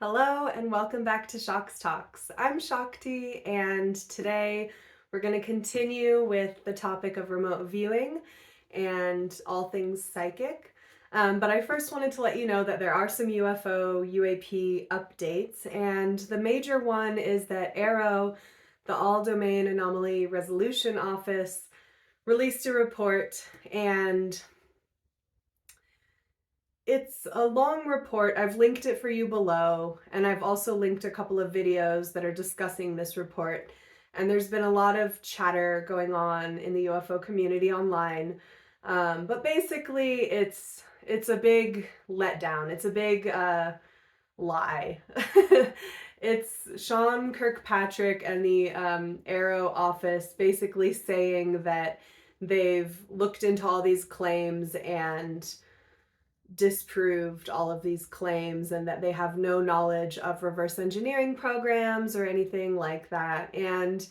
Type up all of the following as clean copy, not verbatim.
Hello and welcome back to Shock's Talks. I'm Shakti, and today we're going to continue with the topic of remote viewing and all things psychic. But I first wanted to let you know that there are some UFO UAP updates, and the major one is that AARO, the All Domain Anomaly Resolution Office, released a report, and it's a long report. I've linked it for you below, and I've also linked a couple of videos that are discussing this report. And there's been a lot of chatter going on in the UFO community online. But basically, it's a big letdown. It's a big lie. It's Sean Kirkpatrick and the AARO office basically saying that they've looked into all these claims and disproved all of these claims, and that they have no knowledge of reverse engineering programs or anything like that. And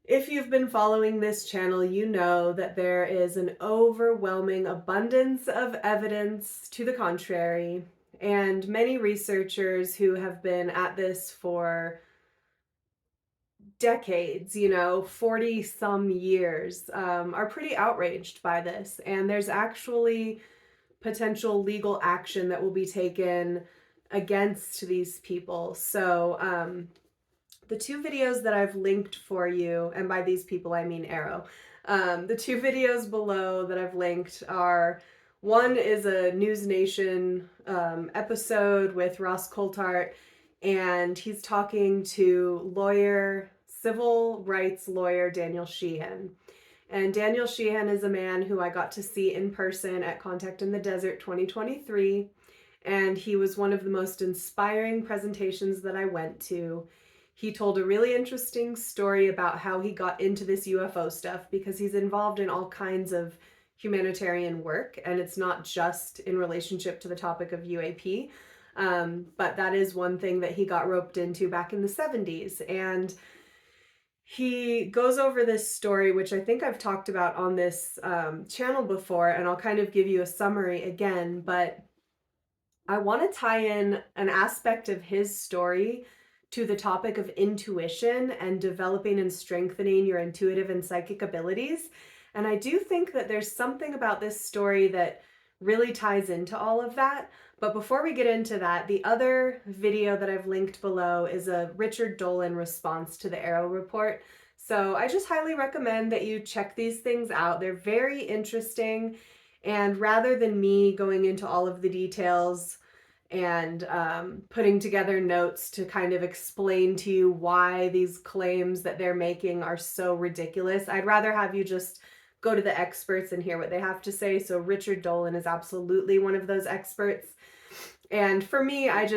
if you've been following this channel, you know that there is an overwhelming abundance of evidence to the contrary, and many researchers who have been at this for decades, 40 some years, are pretty outraged by this. And there's actually potential legal action that will be taken against these people. So the two videos that I've linked for you, and by these people I mean AARO, the two videos below that I've linked are, one is a News Nation episode with Ross Coulthart, and he's talking to civil rights lawyer Daniel Sheehan. And Daniel Sheehan is a man who I got to see in person at Contact in the Desert 2023. And he was one of the most inspiring presentations that I went to. He told a really interesting story about how he got into this UFO stuff, because he's involved in all kinds of humanitarian work, and it's not just in relationship to the topic of UAP. But that is one thing that he got roped into back in the 70s. And he goes over this story, which I think I've talked about on this channel before, and I'll kind of give you a summary again, but I want to tie in an aspect of his story to the topic of intuition and developing and strengthening your intuitive and psychic abilities. And I do think that there's something about this story that really ties into all of that. But before we get into that, the other video that I've linked below is a Richard Dolan response to the AARO report. So I just highly recommend that you check these things out. They're very interesting. And rather than me going into all of the details and putting together notes to kind of explain to you why these claims that they're making are so ridiculous, I'd rather have you just go to the experts and hear what they have to say. So Richard Dolan is absolutely one of those experts. And for me, I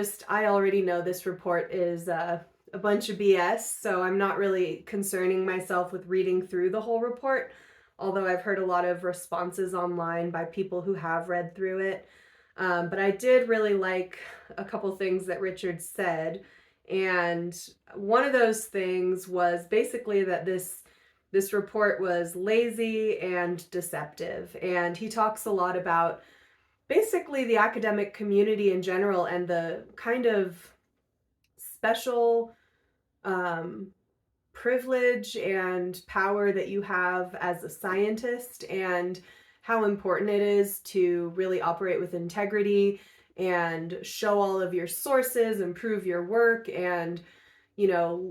already know this report is a bunch of BS, so I'm not really concerning myself with reading through the whole report, although I've heard a lot of responses online by people who have read through it. But I did really like a couple things that Richard said. And one of those things was basically that this report was lazy and deceptive. And he talks a lot about basically the academic community in general and the kind of special privilege and power that you have as a scientist, and how important it is to really operate with integrity and show all of your sources and prove your work, and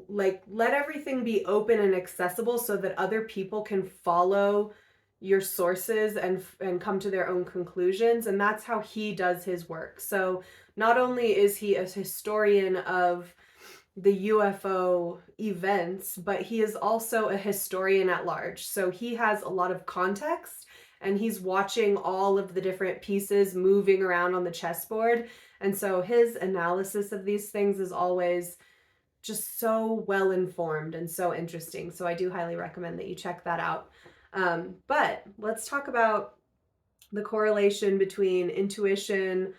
let everything be open and accessible so that other people can follow your sources and come to their own conclusions. And that's how he does his work. So not only is he a historian of the UFO events, but he is also a historian at large. So he has a lot of context, and he's watching all of the different pieces moving around on the chessboard. And so his analysis of these things is always just so well informed and so interesting. So I do highly recommend that you check that out. But let's talk about the correlation between intuition,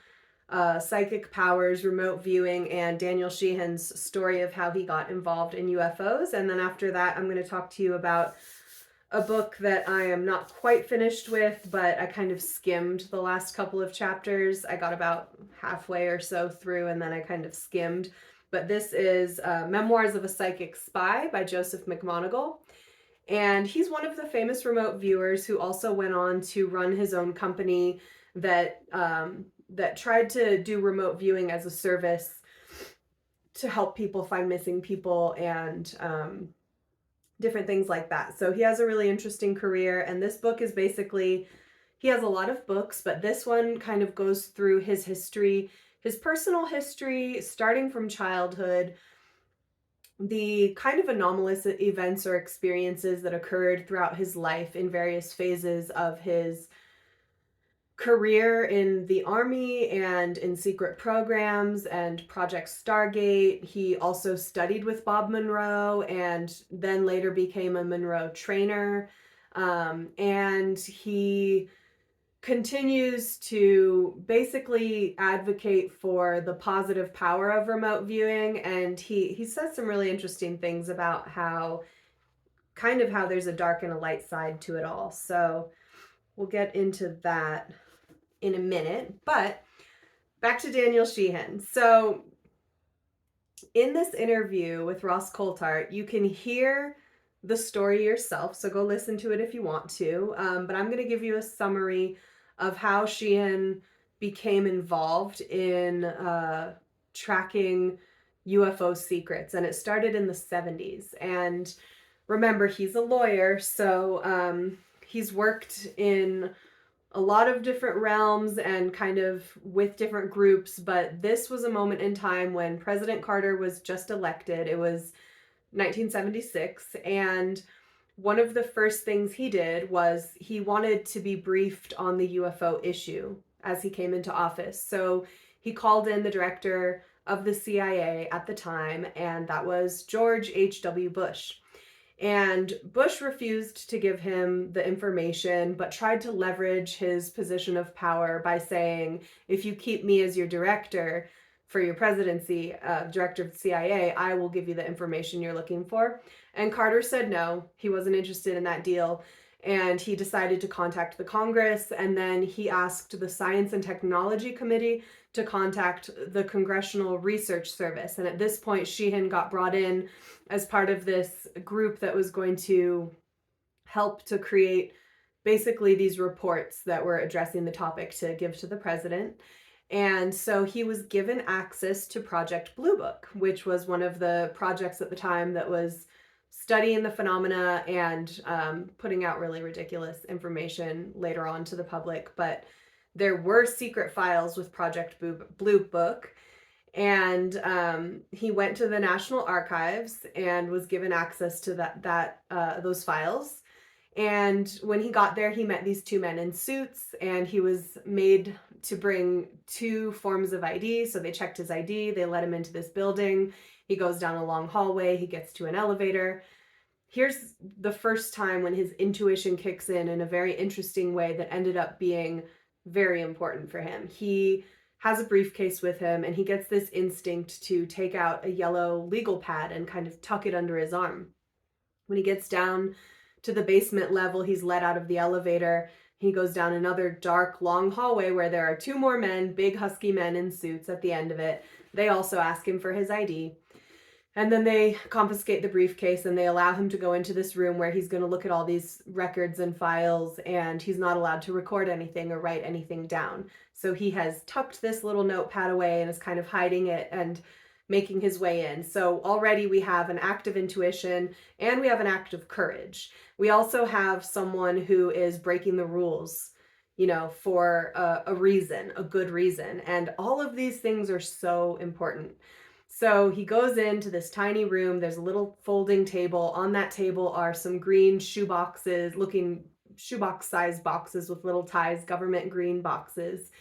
psychic powers, remote viewing, and Daniel Sheehan's story of how he got involved in UFOs. And then after that, I'm going to talk to you about a book that I am not quite finished with, but I kind of skimmed the last couple of chapters. I got about halfway or so through, and then I kind of skimmed. But this is Memoirs of a Psychic Spy by Joseph McMoneagle. And he's one of the famous remote viewers who also went on to run his own company that that tried to do remote viewing as a service to help people find missing people and different things like that. So he has a really interesting career, and this book is basically, he has a lot of books, but this one kind of goes through his history, his personal history, starting from childhood, the kind of anomalous events or experiences that occurred throughout his life in various phases of his career in the Army and in secret programs and Project Stargate. He also studied with Bob Monroe and then later became a Monroe trainer. And he continues to basically advocate for the positive power of remote viewing. And he says some really interesting things about how there's a dark and a light side to it all. So we'll get into that in a minute, but back to Daniel Sheehan. So in this interview with Ross Coulthart, you can hear the story yourself, so go listen to it if you want to, but I'm going to give you a summary of how Sheehan became involved in tracking UFO secrets, and it started in the 70s. And remember, he's a lawyer, so he's worked in a lot of different realms and kind of with different groups, but this was a moment in time when President Carter was just elected. It was 1976, and one of the first things he did was he wanted to be briefed on the UFO issue as he came into office. So he called in the director of the CIA at the time, and that was George H.W. Bush. And Bush refused to give him the information, but tried to leverage his position of power by saying, if you keep me as your director for your presidency, director of the CIA, I will give you the information you're looking for. And Carter said no, he wasn't interested in that deal. And he decided to contact the Congress, and then he asked the Science and Technology Committee to contact the Congressional Research Service. And at this point, Sheehan got brought in as part of this group that was going to help to create basically these reports that were addressing the topic to give to the president. And so he was given access to Project Blue Book, which was one of the projects at the time that was studying the phenomena and putting out really ridiculous information later on to the public. But there were secret files with Project Blue Book. And he went to the National Archives and was given access to those files. And when he got there, he met these two men in suits, and he was made to bring 2 forms of ID. So they checked his ID, they let him into this building. He goes down a long hallway, he gets to an elevator. Here's the first time when his intuition kicks in a very interesting way that ended up being very important for him. He has a briefcase with him, and he gets this instinct to take out a yellow legal pad and kind of tuck it under his arm. When he gets down to the basement level, he's let out of the elevator. He goes down another dark, long hallway where there are 2 more men, big, husky men in suits at the end of it. They also ask him for his ID. And then they confiscate the briefcase, and they allow him to go into this room where he's going to look at all these records and files, and he's not allowed to record anything or write anything down. So he has tucked this little notepad away and is kind of hiding it and making his way in. So already we have an act of intuition and we have an act of courage. We also have someone who is breaking the rules, for a reason, a good reason. And all of these things are so important. So he goes into this tiny room. There's a little folding table. On that table are some green shoebox sized boxes with little ties, government green boxes.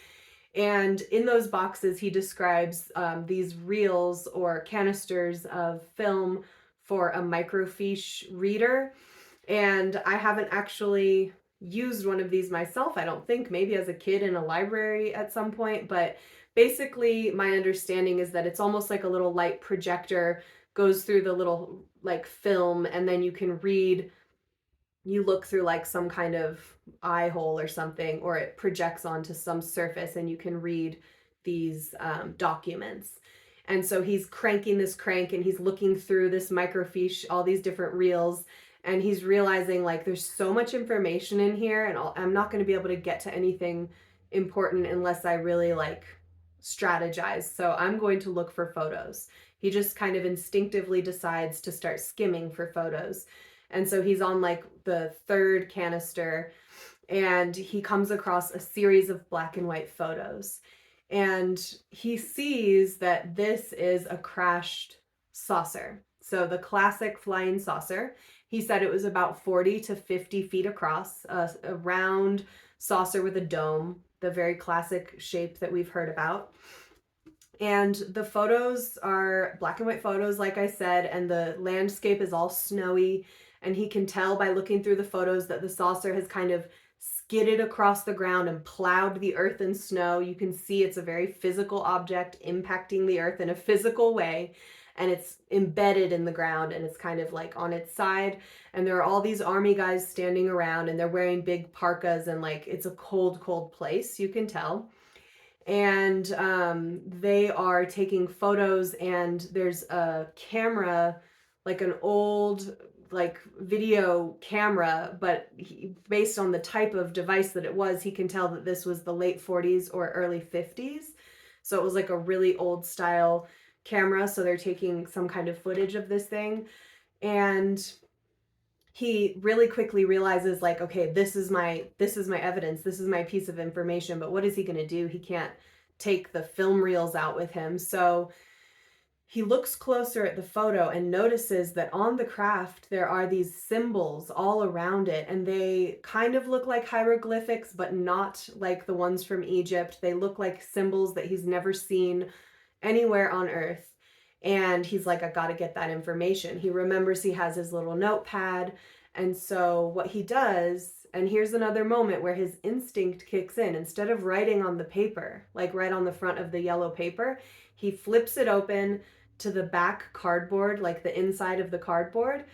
And in those boxes, he describes these reels or canisters of film for a microfiche reader. And I haven't actually used one of these myself, I don't think, maybe as a kid in a library at some point. But basically, my understanding is that it's almost like a little light projector goes through the little film, and then you can read you look through like some kind of eye hole or something, or it projects onto some surface and you can read these documents. And so he's cranking this crank and he's looking through this microfiche, all these different reels, and he's realizing like there's so much information in here, and I'm not going to be able to get to anything important unless I really like strategize. So I'm going to look for photos. He just kind of instinctively decides to start skimming for photos. And so he's on like the third canister and he comes across a series of black and white photos. And he sees that this is a crashed saucer. So the classic flying saucer. He said it was about 40 to 50 feet across, a round saucer with a dome, the very classic shape that we've heard about. And the photos are black and white photos, like I said, and the landscape is all snowy. And he can tell by looking through the photos that the saucer has kind of skidded across the ground and plowed the earth and snow. You can see it's a very physical object impacting the earth in a physical way. And it's embedded in the ground and it's kind of like on its side. And there are all these army guys standing around and they're wearing big parkas and like it's a cold, cold place, you can tell. And they are taking photos and there's a camera, like an old like video camera, but based on the type of device that it was, he can tell that this was the late 40s or early 50s. So it was like a really old style camera. So they're taking some kind of footage of this thing. And he really quickly realizes like, okay, this is my evidence. This is my piece of information. But what is he going to do? He can't take the film reels out with him. So he looks closer at the photo and notices that on the craft, there are these symbols all around it. And they kind of look like hieroglyphics, but not like the ones from Egypt. They look like symbols that he's never seen anywhere on Earth. And he's like, I got to get that information. He remembers he has his little notepad. And so what he does, and here's another moment where his instinct kicks in. Instead of writing on the paper, like right on the front of the yellow paper, he flips it open to the back cardboard, like the inside of the cardboard,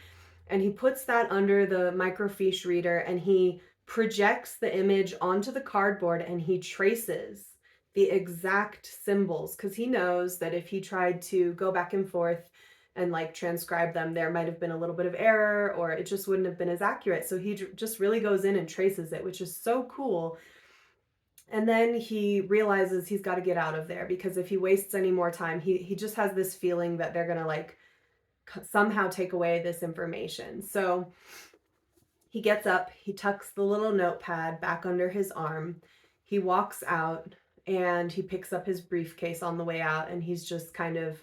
and he puts that under the microfiche reader and he projects the image onto the cardboard and he traces the exact symbols, because he knows that if he tried to go back and forth and like transcribe them, there might have been a little bit of error or it just wouldn't have been as accurate. So he just really goes in and traces it, which is so cool. And then he realizes he's got to get out of there, because if he wastes any more time, he just has this feeling that they're going to like somehow take away this information. So he gets up, he tucks the little notepad back under his arm, he walks out and he picks up his briefcase on the way out, and he's just kind of,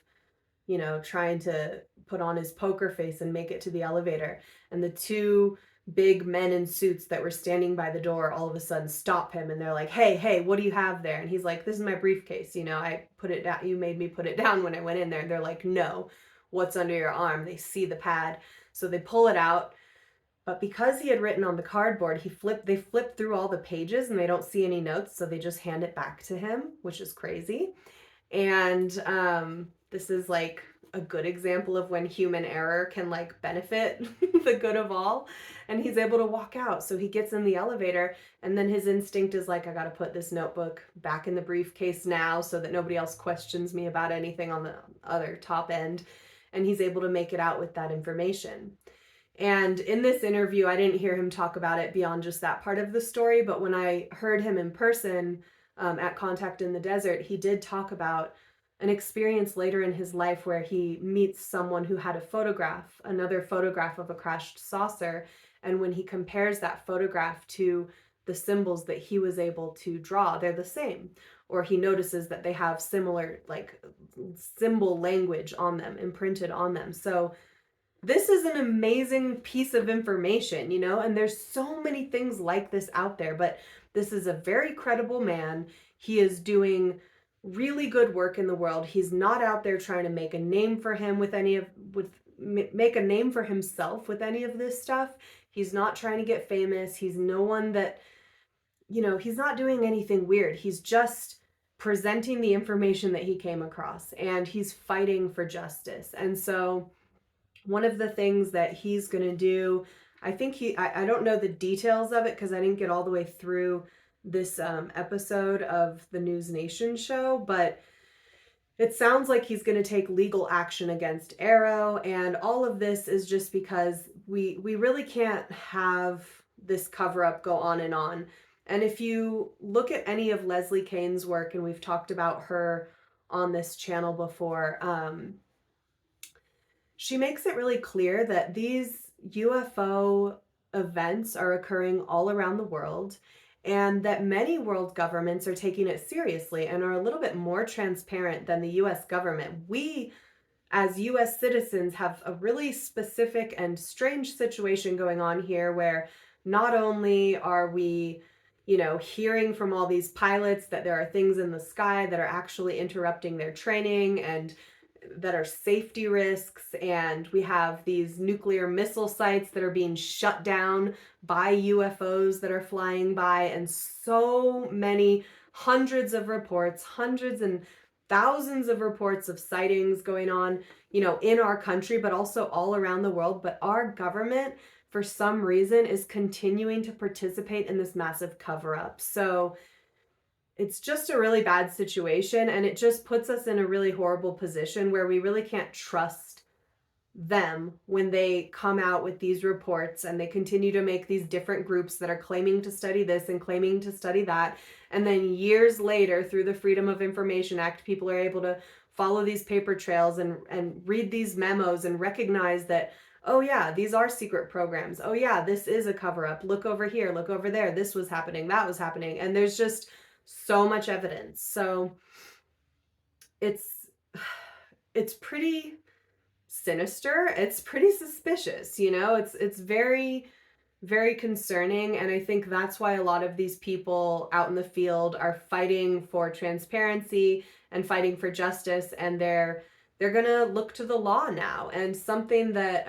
you know, trying to put on his poker face and make it to the elevator. And the two big men in suits that were standing by the door all of a sudden stop him and they're like, hey, what do you have there? And he's like, this is my briefcase, you know, I put it down, you made me put it down when I went in there. And they're like, no, what's under your arm? They see the pad, so they pull it out. But because he had written on the cardboard, they flip through all the pages and they don't see any notes, so they just hand it back to him, which is crazy. And this is like a good example of when human error can like benefit the good of all. And he's able to walk out. So he gets in the elevator and then his instinct is like, I got to put this notebook back in the briefcase now so that nobody else questions me about anything on the other top end. And he's able to make it out with that information. And in this interview, I didn't hear him talk about it beyond just that part of the story. But when I heard him in person at Contact in the Desert, he did talk about an experience later in his life where he meets someone who had another photograph of a crashed saucer. And when he compares that photograph to the symbols that he was able to draw, they're the same. Or he notices that they have similar like symbol language on them, imprinted on them. So this is an amazing piece of information, you know, and there's so many things like this out there, but this is a very credible man. He is doing really good work in the world. He's not out there trying to make a name for him make a name for himself with any of this stuff. He's not trying to get famous. He's no one that, you know, he's not doing anything weird. He's just presenting the information that he came across, and he's fighting for justice. And so one of the things that he's going to do I think I don't know the details of it because I didn't get all the way through this episode of the News Nation show, but it sounds like he's going to take legal action against AARO, and all of this is just because we really can't have this cover up go on and on. And if you look at any of Leslie Kane's work, and we've talked about her on this channel before, she makes it really clear that these UFO events are occurring all around the world, and that many world governments are taking it seriously and are a little bit more transparent than the US government. We, as US citizens, have a really specific and strange situation going on here where not only are we, hearing from all these pilots that there are things in the sky that are actually interrupting their training and that are safety risks, and we have these nuclear missile sites that are being shut down by UFOs that are flying by, and so many hundreds and thousands of reports of sightings going on, in our country, but also all around the world. But our government, for some reason, is continuing to participate in this massive cover-up. So it's just a really bad situation, and it just puts us in a really horrible position where we really can't trust them when they come out with these reports, and they continue to make these different groups that are claiming to study this and claiming to study that. And then years later, through the Freedom of Information Act, people are able to follow these paper trails and read these memos and recognize that, oh yeah, these are secret programs. Oh yeah, this is a cover-up. Look over here, look over there. This was happening, that was happening. And there's just so much evidence. So it's pretty sinister. It's pretty suspicious, it's very, very concerning. And I think that's why a lot of these people out in the field are fighting for transparency and fighting for justice. And they're going to look to the law now. And something that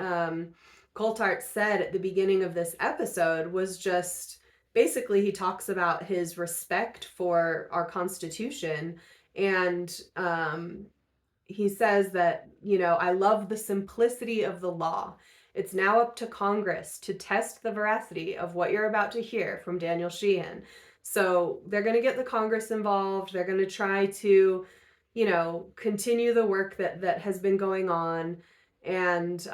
Coulthart said at the beginning of this episode was just, basically, he talks about his respect for our Constitution, and he says that, I love the simplicity of the law. It's now up to Congress to test the veracity of what you're about to hear from Daniel Sheehan. So they're going to get the Congress involved. They're going to try to, continue the work that has been going on, and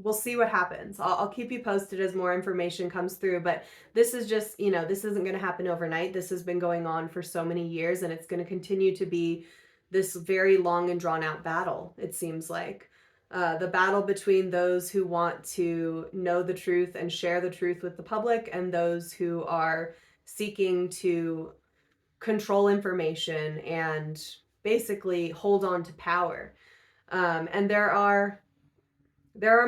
we'll see what happens. I'll keep you posted as more information comes through, but this is just, this isn't going to happen overnight. This has been going on for so many years, and it's going to continue to be this very long and drawn out battle, it seems like. The battle between those who want to know the truth and share the truth with the public, and those who are seeking to control information and basically hold on to power. And there are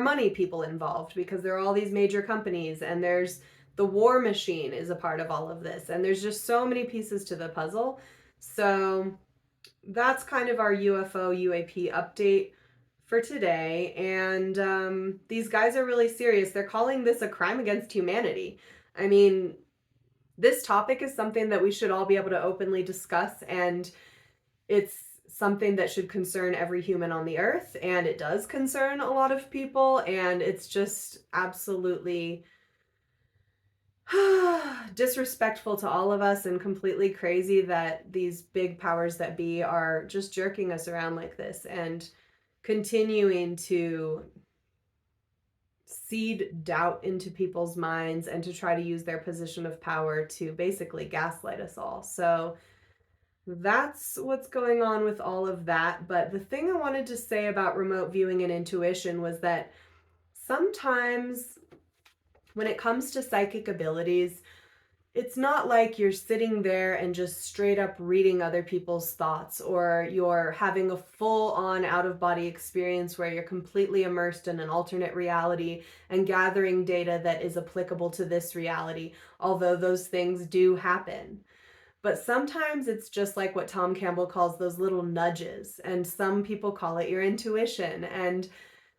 money people involved, because there are all these major companies, and there's the war machine is a part of all of this, and there's just so many pieces to the puzzle. So that's kind of our UFO UAP update for today. And these guys are really serious. They're calling this a crime against humanity. I mean, this topic is something that we should all be able to openly discuss, and it's something that should concern every human on the earth, and it does concern a lot of people, and it's just absolutely disrespectful to all of us and completely crazy that these big powers that be are just jerking us around like this and continuing to seed doubt into people's minds and to try to use their position of power to basically gaslight us all. So that's what's going on with all of that. But the thing I wanted to say about remote viewing and intuition was that sometimes when it comes to psychic abilities, it's not like you're sitting there and just straight up reading other people's thoughts, or you're having a full-on out-of-body experience where you're completely immersed in an alternate reality and gathering data that is applicable to this reality, although those things do happen. But sometimes it's just like what Tom Campbell calls those little nudges, and some people call it your intuition. And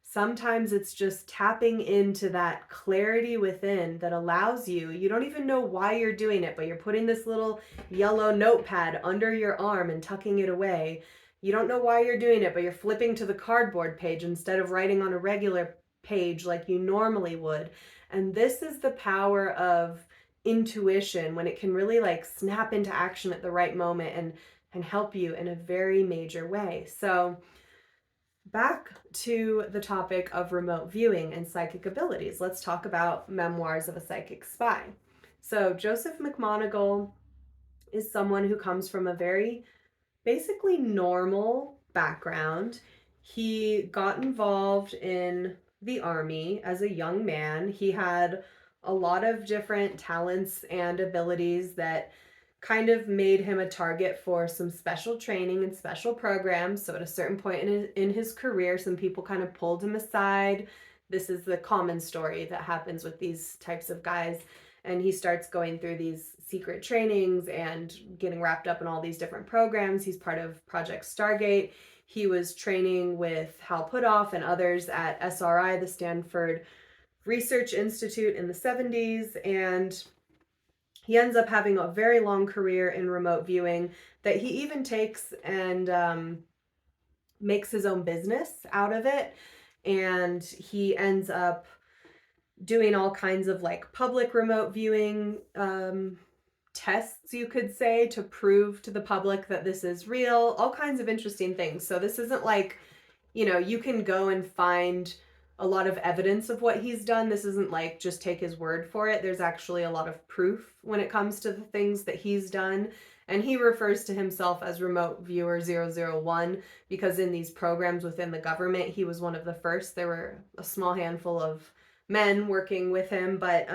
sometimes it's just tapping into that clarity within that allows you don't even know why you're doing it, but you're putting this little yellow notepad under your arm and tucking it away. You don't know why you're doing it, but you're flipping to the cardboard page instead of writing on a regular page like you normally would. And this is the power of intuition, when it can really like snap into action at the right moment and help you in a very major way. So back to the topic of remote viewing and psychic abilities, let's talk about Memoirs of a Psychic Spy. So Joseph McMoneagle is someone who comes from a very basically normal background. He got involved in the army as a young man. He had a lot of different talents and abilities that kind of made him a target for some special training and special programs. So at a certain point in his career, some people kind of pulled him aside. This is the common story that happens with these types of guys. And he starts going through these secret trainings and getting wrapped up in all these different programs. He's part of Project Stargate. He was training with Hal Puthoff and others at SRI, the Stanford Research Institute, in the 70s. And he ends up having a very long career in remote viewing that he even takes and makes his own business out of it. And he ends up doing all kinds of like public remote viewing tests, you could say, to prove to the public that this is real, all kinds of interesting things. So this isn't like, you can go and find a lot of evidence of what he's done. This isn't like just take his word for it. There's actually a lot of proof when it comes to the things that he's done. And he refers to himself as Remote Viewer 001 because in these programs within the government, he was one of the first. There were a small handful of men working with him, but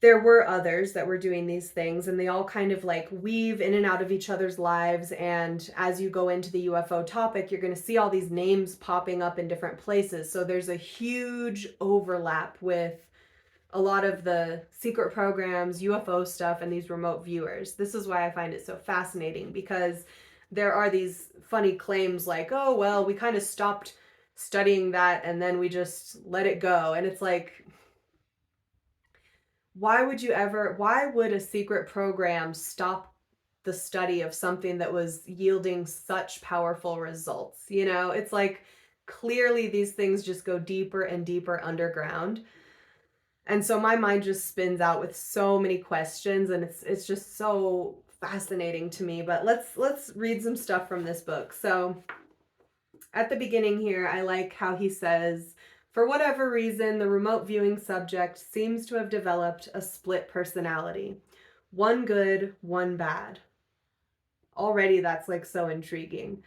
there were others that were doing these things, and they all kind of like weave in and out of each other's lives. And as you go into the UFO topic, you're going to see all these names popping up in different places. So there's a huge overlap with a lot of the secret programs, UFO stuff, and these remote viewers. This is why I find it so fascinating, because there are these funny claims like, oh, well, we kind of stopped studying that and then we just let it go. And it's like, why would a secret program stop the study of something that was yielding such powerful results? It's like clearly these things just go deeper and deeper underground. And so my mind just spins out with so many questions, and it's just so fascinating to me. But let's read some stuff from this book. So at the beginning here, I like how he says, for whatever reason, the remote viewing subject seems to have developed a split personality. One good, one bad. Already that's like so intriguing.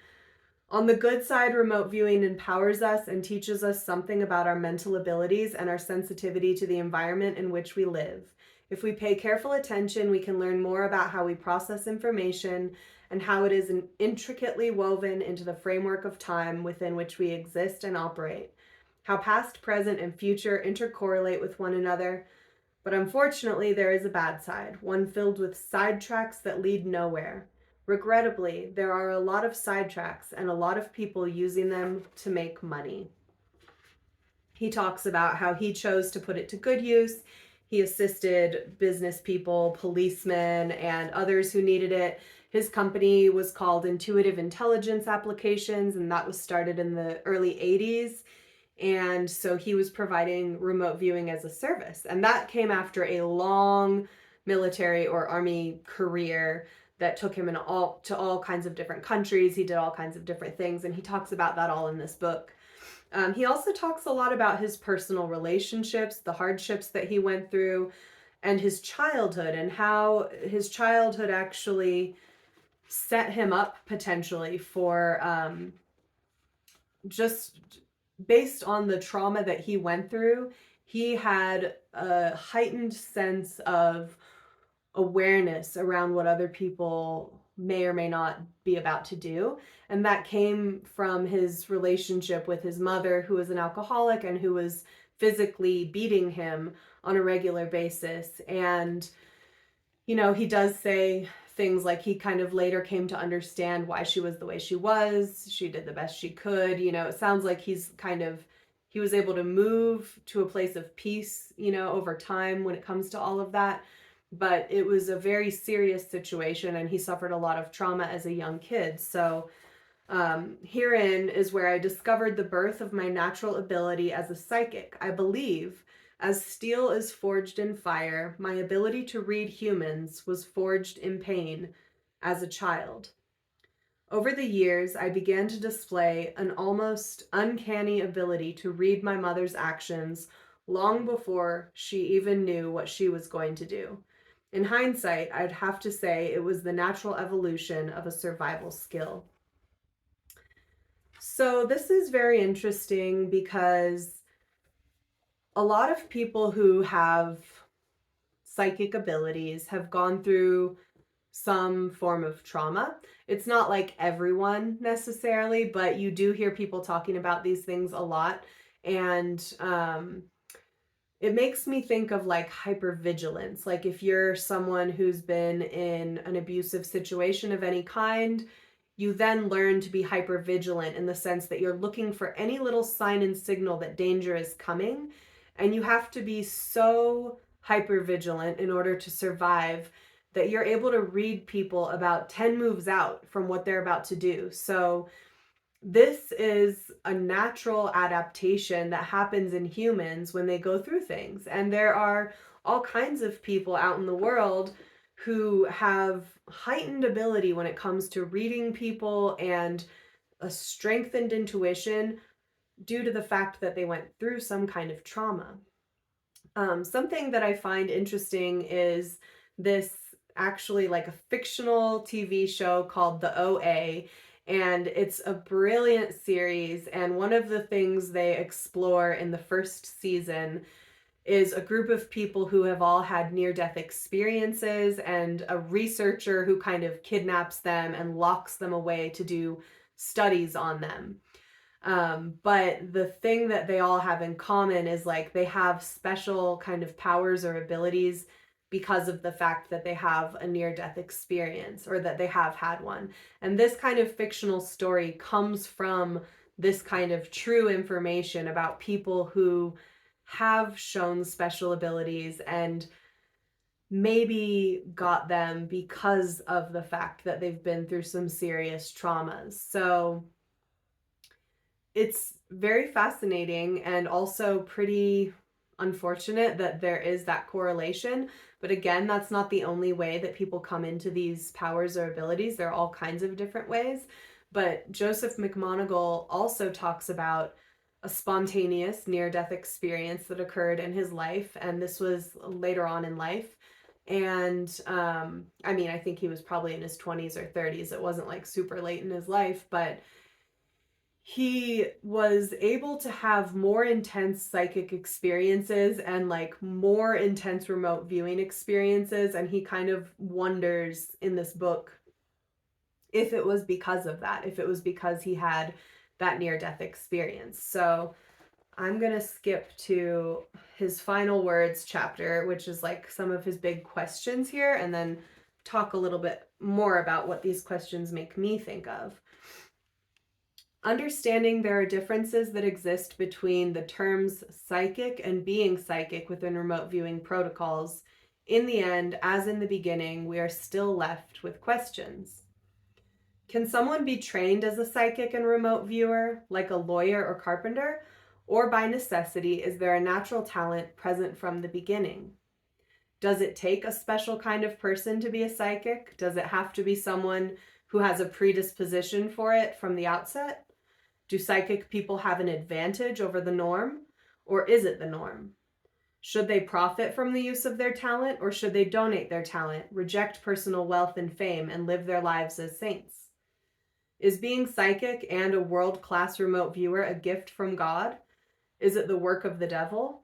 On the good side, remote viewing empowers us and teaches us something about our mental abilities and our sensitivity to the environment in which we live. If we pay careful attention, we can learn more about how we process information and how it is intricately woven into the framework of time within which we exist and operate. How past, present, and future intercorrelate with one another. But unfortunately, there is a bad side, one filled with sidetracks that lead nowhere. Regrettably, there are a lot of sidetracks and a lot of people using them to make money. He talks about how he chose to put it to good use. He assisted business people, policemen, and others who needed it. His company was called Intuitive Intelligence Applications, and that was started in the early 80s. And so he was providing remote viewing as a service. And that came after a long military or army career that took him to all kinds of different countries. He did all kinds of different things, and he talks about that all in this book. He also talks a lot about his personal relationships, the hardships that he went through, and his childhood, and how his childhood actually set him up potentially for just based on the trauma that he went through. He had a heightened sense of awareness around what other people may or may not be about to do. And that came from his relationship with his mother, who was an alcoholic and who was physically beating him on a regular basis. And, he does say things like he kind of later came to understand why she was the way she was. She did the best she could. It sounds like he was able to move to a place of peace, over time when it comes to all of that. But it was a very serious situation, and he suffered a lot of trauma as a young kid. So Herein is where I discovered the birth of my natural ability as a psychic. I believe, as steel is forged in fire, my ability to read humans was forged in pain as a child. Over the years, I began to display an almost uncanny ability to read my mother's actions long before she even knew what she was going to do. In hindsight, I'd have to say it was the natural evolution of a survival skill. So, this is very interesting because a lot of people who have psychic abilities have gone through some form of trauma. It's not like everyone necessarily, but you do hear people talking about these things a lot. And it makes me think of like hypervigilance. Like if you're someone who's been in an abusive situation of any kind, you then learn to be hypervigilant in the sense that you're looking for any little sign and signal that danger is coming. And you have to be so hypervigilant in order to survive that you're able to read people about 10 moves out from what they're about to do. So this is a natural adaptation that happens in humans when they go through things. And there are all kinds of people out in the world who have heightened ability when it comes to reading people and a strengthened intuition due to the fact that they went through some kind of trauma. Something that I find interesting is this actually like a fictional TV show called The OA, and it's a brilliant series. And one of the things they explore in the first season is a group of people who have all had near-death experiences and a researcher who kind of kidnaps them and locks them away to do studies on them. But the thing that they all have in common is like they have special kind of powers or abilities because of the fact that they have a near-death experience or that they have had one. And this kind of fictional story comes from this kind of true information about people who have shown special abilities and maybe got them because of the fact that they've been through some serious traumas. So it's very fascinating and also pretty unfortunate that there is that correlation. But again, that's not the only way that people come into these powers or abilities. There are all kinds of different ways. But Joseph McMoneagle also talks about a spontaneous near-death experience that occurred in his life. And this was later on in life. And I mean, I think he was probably in his 20s or 30s. It wasn't like super late in his life, but he was able to have more intense psychic experiences and like more intense remote viewing experiences. And he kind of wonders in this book if it was because of that, if it was because he had that near-death experience. So I'm going to skip to his final words chapter, which is like some of his big questions here, and then talk a little bit more about what these questions make me think of. Understanding there are differences that exist between the terms psychic and being psychic within remote viewing protocols, in the end, as in the beginning, we are still left with questions. Can someone be trained as a psychic and remote viewer, like a lawyer or carpenter, or by necessity is there a natural talent present from the beginning? Does it take a special kind of person to be a psychic? Does it have to be someone who has a predisposition for it from the outset? Do psychic people have an advantage over the norm, or is it the norm? Should they profit from the use of their talent, or should they donate their talent, reject personal wealth and fame, and live their lives as saints? Is being psychic and a world-class remote viewer a gift from God? Is it the work of the devil?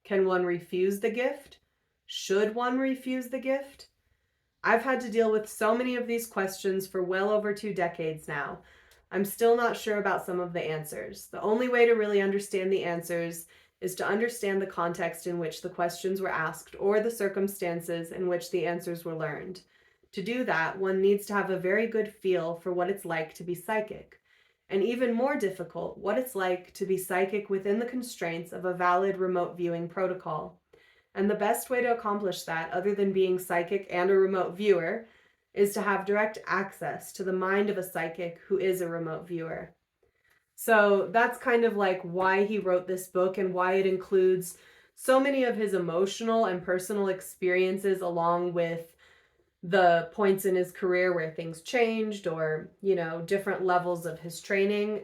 Can one refuse the gift? Should one refuse the gift? I've had to deal with so many of these questions for well over 2 decades now. I'm still not sure about some of the answers. The only way to really understand the answers is to understand the context in which the questions were asked or the circumstances in which the answers were learned. To do that, one needs to have a very good feel for what it's like to be psychic, and even more difficult, what it's like to be psychic within the constraints of a valid remote viewing protocol. And the best way to accomplish that, other than being psychic and a remote viewer, is to have direct access to the mind of a psychic who is a remote viewer. So that's kind of like why he wrote this book and why it includes so many of his emotional and personal experiences, along with the points in his career where things changed, or, you know, different levels of his training.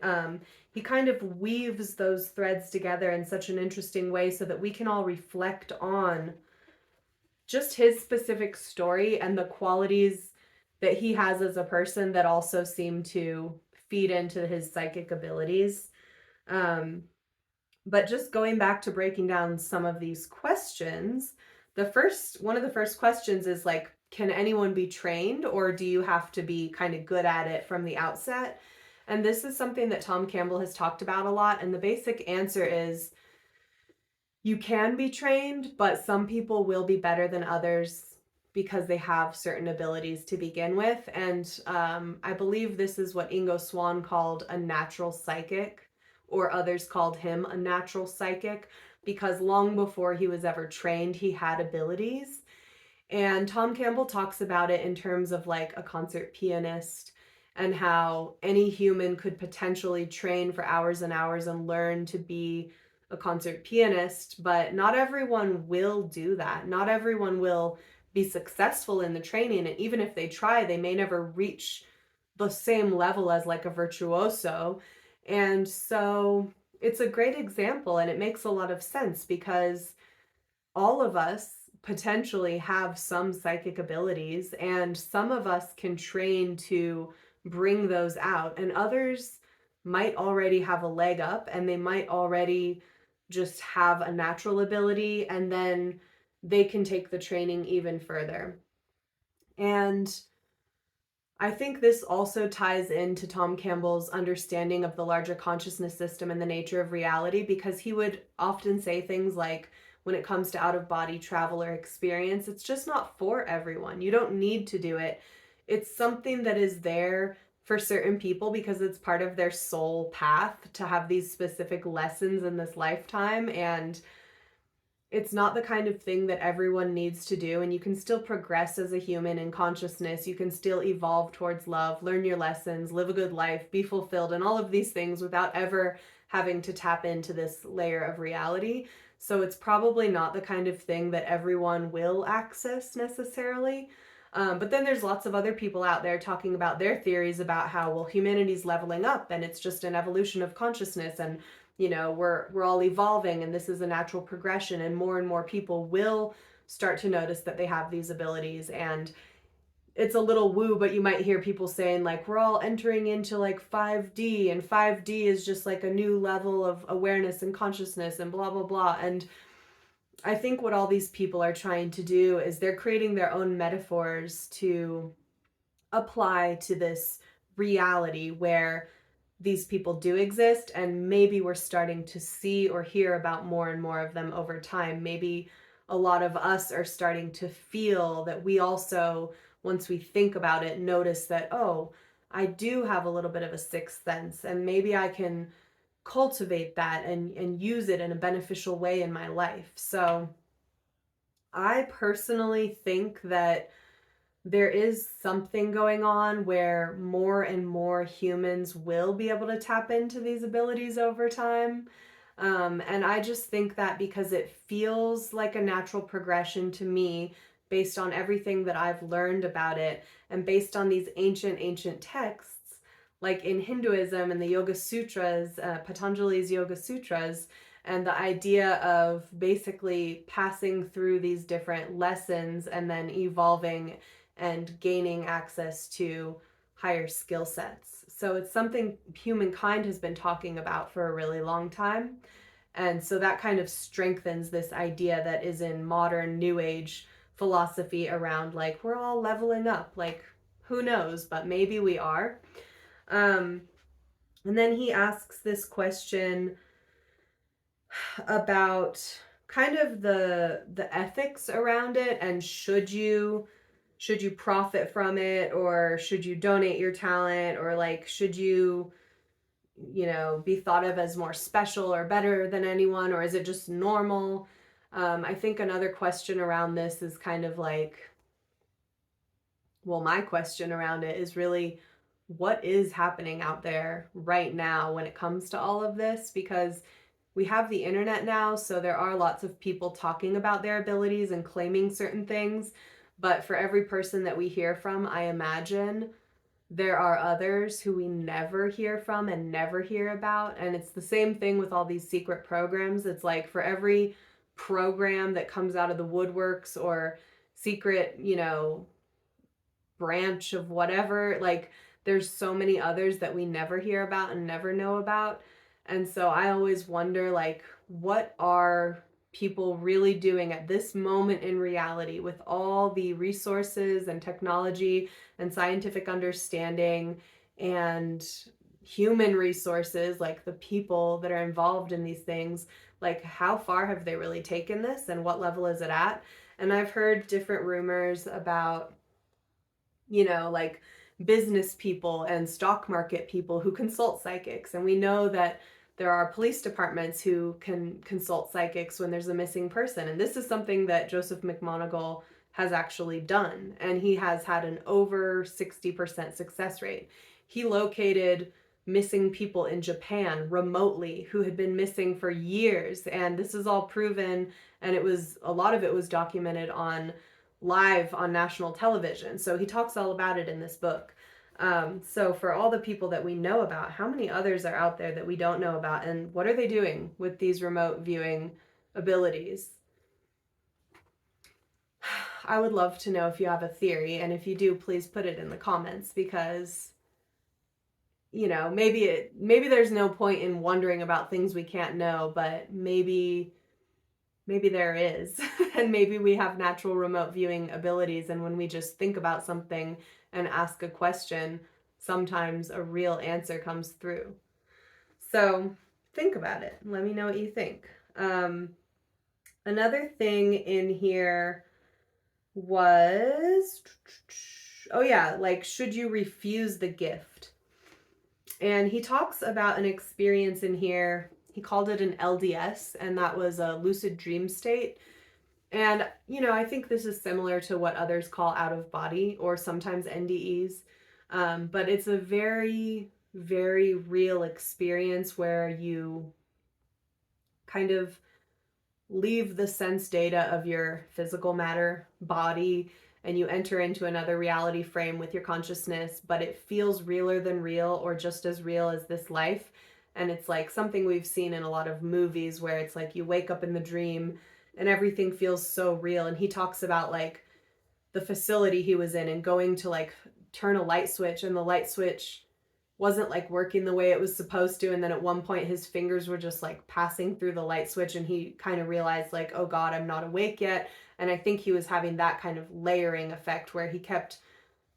He kind of weaves those threads together in such an interesting way so that we can all reflect on just his specific story and the qualities that he has as a person that also seem to feed into his psychic abilities. Um, but just going back to breaking down some of these questions, one of the first questions is like, can anyone be trained, or do you have to be kind of good at it from the outset? And this is something that Tom Campbell has talked about a lot. And the basic answer is you can be trained, but some people will be better than others because they have certain abilities to begin with. And I believe this is what Ingo Swann called a natural psychic, or others called him a natural psychic, because long before he was ever trained, he had abilities. And Tom Campbell talks about it in terms of like a concert pianist, and how any human could potentially train for hours and hours and learn to be a concert pianist, but not everyone will do that. Not everyone will be successful in the training. And even if they try, they may never reach the same level as like a virtuoso. And so it's a great example, and it makes a lot of sense because all of us potentially have some psychic abilities, and some of us can train to bring those out, and others might already have a leg up, and they might already just have a natural ability, and then they can take the training even further. And I think this also ties into Tom Campbell's understanding of the larger consciousness system and the nature of reality, because he would often say things like, when it comes to out-of-body travel or experience, it's just not for everyone. You don't need to do it. It's something that is there for certain people because it's part of their soul path to have these specific lessons in this lifetime. And it's not the kind of thing that everyone needs to do, and you can still progress as a human in consciousness. You can still evolve towards love, learn your lessons, live a good life, be fulfilled, and all of these things without ever having to tap into this layer of reality. So it's probably not the kind of thing that everyone will access necessarily. But then there's lots of other people out there talking about their theories about how, well, humanity's leveling up and it's just an evolution of consciousness, and you know, we're all evolving and this is a natural progression, and more people will start to notice that they have these abilities. And it's a little woo, but you might hear people saying like, we're all entering into like 5D, and 5D is just like a new level of awareness and consciousness and blah blah blah. And I think what all these people are trying to do is they're creating their own metaphors to apply to this reality where these people do exist, and maybe we're starting to see or hear about more and more of them over time. Maybe a lot of us are starting to feel that we also, once we think about it, notice that, oh, I do have a little bit of a sixth sense, and maybe I can cultivate that and use it in a beneficial way in my life. So I personally think that there is something going on where more and more humans will be able to tap into these abilities over time. And I just think that because it feels like a natural progression to me, based on everything that I've learned about it, and based on these ancient texts, like in Hinduism and the Yoga Sutras, Patanjali's Yoga Sutras, and the idea of basically passing through these different lessons and then evolving and gaining access to higher skill sets. So it's something humankind has been talking about for a really long time. And so that kind of strengthens this idea that is in modern New Age philosophy around like, we're all leveling up. Like, who knows, but maybe we are. And then he asks this question about kind of the ethics around it, and should you profit from it, or should you donate your talent, or like, should you be thought of as more special or better than anyone, or is it just normal? I think another question around this is kind of like, well, my question around it is really, what is happening out there right now when it comes to all of this? Because we have the internet now, so there are lots of people talking about their abilities and claiming certain things. But for every person that we hear from, I imagine there are others who we never hear from and never hear about. And it's the same thing with all these secret programs. It's like for every program that comes out of the woodworks or secret, branch of whatever, like there's so many others that we never hear about and never know about. And so I always wonder, like, what are people really doing at this moment in reality with all the resources and technology and scientific understanding and human resources, like the people that are involved in these things? Like, how far have they really taken this and what level is it at? And I've heard different rumors about, like business people and stock market people who consult psychics. And we know that there are police departments who can consult psychics when there's a missing person. And this is something that Joseph McMoneagle has actually done. And he has had an over 60% success rate. He located missing people in Japan remotely who had been missing for years. And this is all proven. And a lot of it was documented on live on national television. So he talks all about it in this book. So for all the people that we know about, how many others are out there that we don't know about, and what are they doing with these remote viewing abilities? I would love to know if you have a theory, and if you do, please put it in the comments, because maybe there's no point in wondering about things we can't know, but maybe there is. And maybe we have natural remote viewing abilities, and when we just think about something and ask a question, sometimes a real answer comes through. So think about it. Let me know what you think. Another thing in here was, like, should you refuse the gift? And he talks about an experience in here. He called it an LDS, and that was a lucid dream state. And, I think this is similar to what others call out of body or sometimes NDEs. But it's a very, very real experience where you kind of leave the sense data of your physical matter body and you enter into another reality frame with your consciousness, but it feels realer than real or just as real as this life. And it's like something we've seen in a lot of movies where it's like you wake up in the dream and everything feels so real. And he talks about like the facility he was in and going to like turn a light switch, and the light switch wasn't like working the way it was supposed to. And then at one point his fingers were just like passing through the light switch, and he kind of realized like, oh God, I'm not awake yet. And I think he was having that kind of layering effect where he kept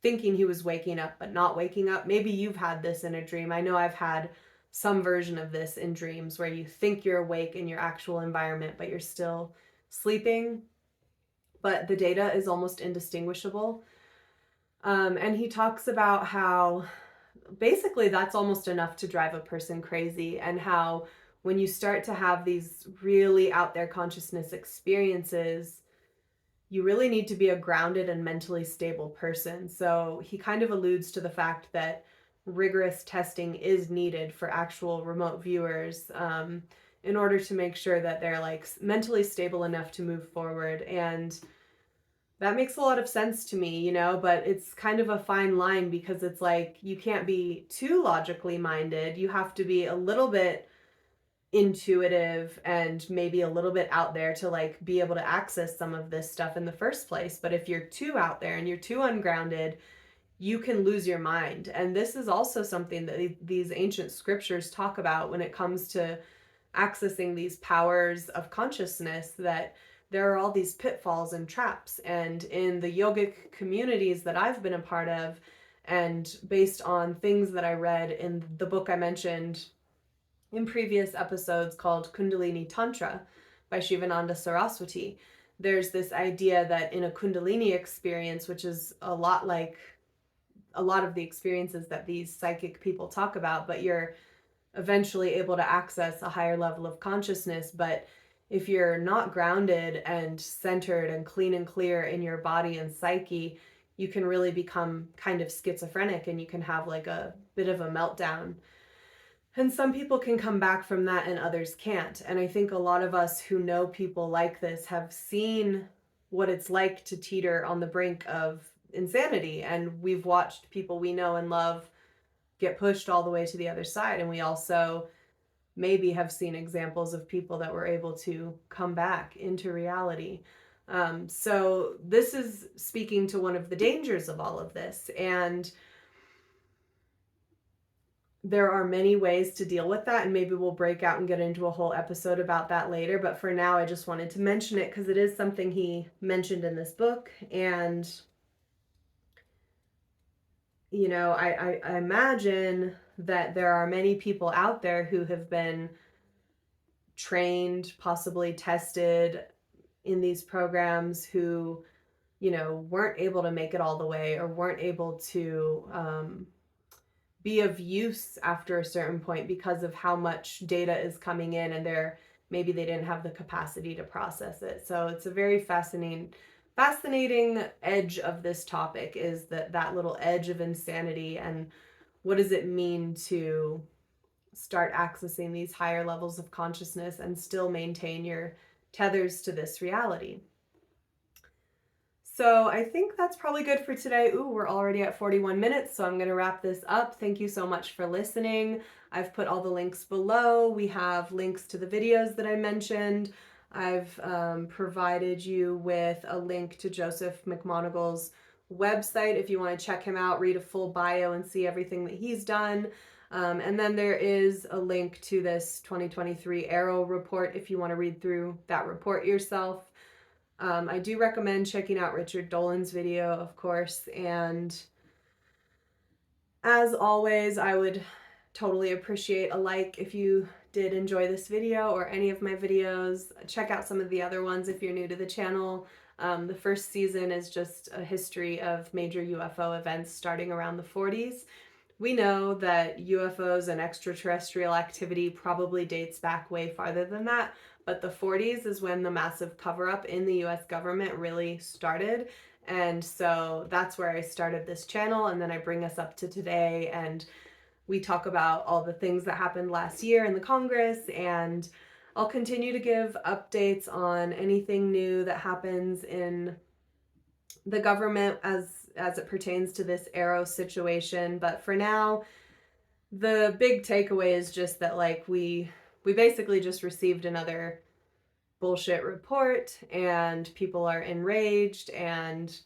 thinking he was waking up but not waking up. Maybe you've had this in a dream. I know I've had some version of this in dreams where you think you're awake in your actual environment but you're still sleeping, but the data is almost indistinguishable. And he talks about how basically that's almost enough to drive a person crazy, and how when you start to have these really out there consciousness experiences, you really need to be a grounded and mentally stable person. So he kind of alludes to the fact that rigorous testing is needed for actual remote viewers, in order to make sure that they're like mentally stable enough to move forward. And that makes a lot of sense to me, but it's kind of a fine line, because it's like you can't be too logically minded. You have to be a little bit intuitive and maybe a little bit out there to like be able to access some of this stuff in the first place. But if you're too out there and you're too ungrounded, you can lose your mind. And this is also something that these ancient scriptures talk about when it comes to accessing these powers of consciousness, that there are all these pitfalls and traps. And in the yogic communities that I've been a part of, and based on things that I read in the book I mentioned in previous episodes called Kundalini Tantra by Shivananda Saraswati, there's this idea that in a Kundalini experience, which is a lot like a lot of the experiences that these psychic people talk about, but you're eventually able to access a higher level of consciousness. But if you're not grounded and centered and clean and clear in your body and psyche, you can really become kind of schizophrenic and you can have like a bit of a meltdown. And some people can come back from that and others can't. And I think a lot of us who know people like this have seen what it's like to teeter on the brink of insanity. And we've watched people we know and love get pushed all the way to the other side. And we also maybe have seen examples of people that were able to come back into reality. So this is speaking to one of the dangers of all of this. And there are many ways to deal with that, and maybe we'll break out and get into a whole episode about that later. But for now, I just wanted to mention it because it is something he mentioned in this book. And, you know, I imagine that there are many people out there who have been trained, possibly tested in these programs who, you know, weren't able to make it all the way or weren't able to be of use after a certain point because of how much data is coming in, and maybe they didn't have the capacity to process it. So it's a very fascinating edge of this topic, is that little edge of insanity, and what does it mean to start accessing these higher levels of consciousness and still maintain your tethers to this reality. So I think that's probably good for today. Ooh, we're already at 41 minutes, so I'm going to wrap this up. Thank you so much for listening. I've put all the links below. We have links to the videos that I mentioned. I've provided you with a link to Joseph McMoneagle's website if you want to check him out, read a full bio, and see everything that he's done. And then there is a link to this 2023 AARO report if you want to read through that report yourself. I do recommend checking out Richard Dolan's video, of course, and as always, I would totally appreciate a like if you did enjoy this video or any of my videos. Check out some of the other ones if you're new to the channel. The first season is just a history of major UFO events starting around the 40s. We know that UFOs and extraterrestrial activity probably dates back way farther than that, but the 40s is when the massive cover-up in the US government really started. And so that's where I started this channel, and then I bring us up to today, and we talk about all the things that happened last year in the Congress, and I'll continue to give updates on anything new that happens in the government as it pertains to this AARO situation. But for now, the big takeaway is just that, like, we basically just received another bullshit report, and people are enraged, and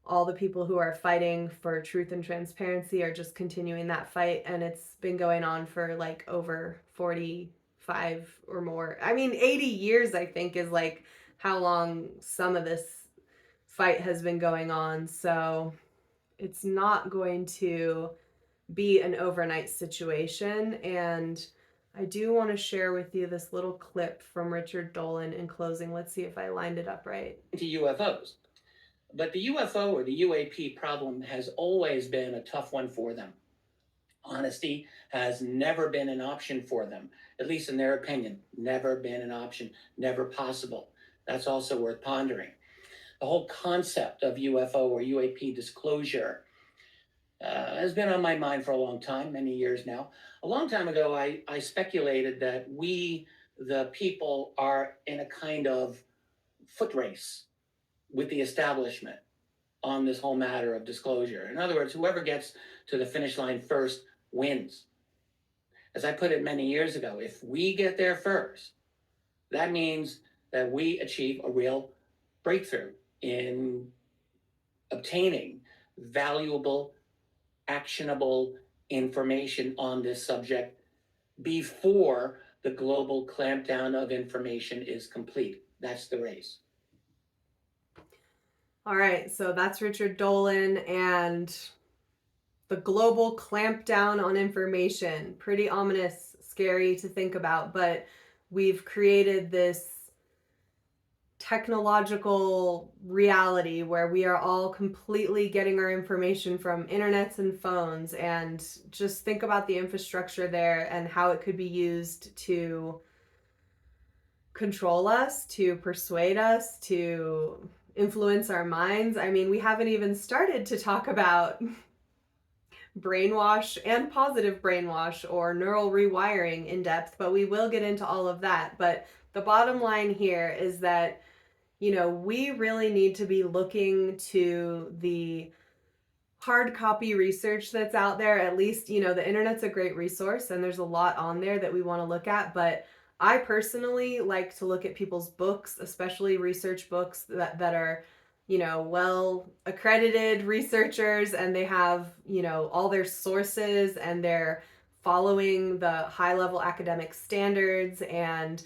all the people who are fighting for truth and transparency are just continuing that fight, and it's been going on for like over 45 or more. I mean, 80 years, I think, is like how long some of this fight has been going on. So it's not going to be an overnight situation. And I do want to share with you this little clip from Richard Dolan in closing. Let's see if I lined it up right. To UFOs. But the UFO or the UAP problem has always been a tough one for them. Honesty has never been an option for them, at least in their opinion. Never been an option, never possible. That's also worth pondering. The whole concept of UFO or UAP disclosure has been on my mind for a long time, many years now. A long time ago, I speculated that we, the people, are in a kind of foot race with the establishment on this whole matter of disclosure. In other words, whoever gets to the finish line first wins. As I put it many years ago, if we get there first, that means that we achieve a real breakthrough in obtaining valuable, actionable information on this subject before the global clampdown of information is complete. That's the race. All right, so that's Richard Dolan and the global clampdown on information. Pretty ominous, scary to think about, but we've created this technological reality where we are all completely getting our information from internets and phones, and just think about the infrastructure there and how it could be used to control us, to persuade us, to influence our minds. I mean, we haven't even started to talk about brainwash and positive brainwash or neural rewiring in depth, but we will get into all of that. But the bottom line here is that, we really need to be looking to the hard copy research that's out there. At least, the internet's a great resource and there's a lot on there that we want to look at. But I personally like to look at people's books, especially research books that are, well accredited researchers, and they have, all their sources, and they're following the high level academic standards. And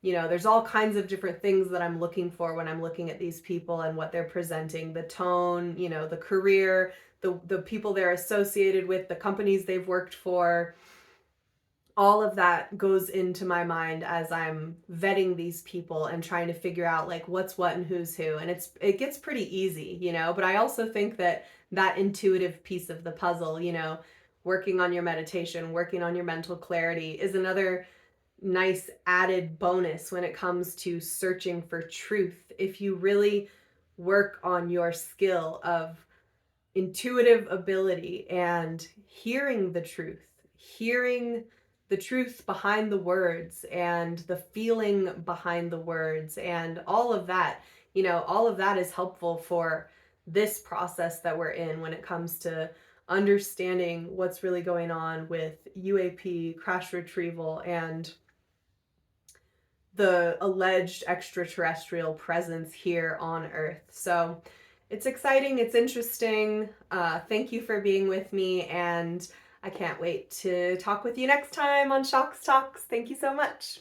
there's all kinds of different things that I'm looking for when I'm looking at these people and what they're presenting, the tone, the career, the people they're associated with, the companies they've worked for. All of that goes into my mind as I'm vetting these people and trying to figure out like what's what and who's who. And it gets pretty easy, but I also think that intuitive piece of the puzzle, working on your meditation, working on your mental clarity is another nice added bonus when it comes to searching for truth. If you really work on your skill of intuitive ability and hearing the truth behind the words and the feeling behind the words and all of that, all of that is helpful for this process that we're in when it comes to understanding what's really going on with UAP, crash retrieval, and the alleged extraterrestrial presence here on Earth. So it's exciting, it's interesting. Thank you for being with me, and I can't wait to talk with you next time on Shocks Talks. Thank you so much.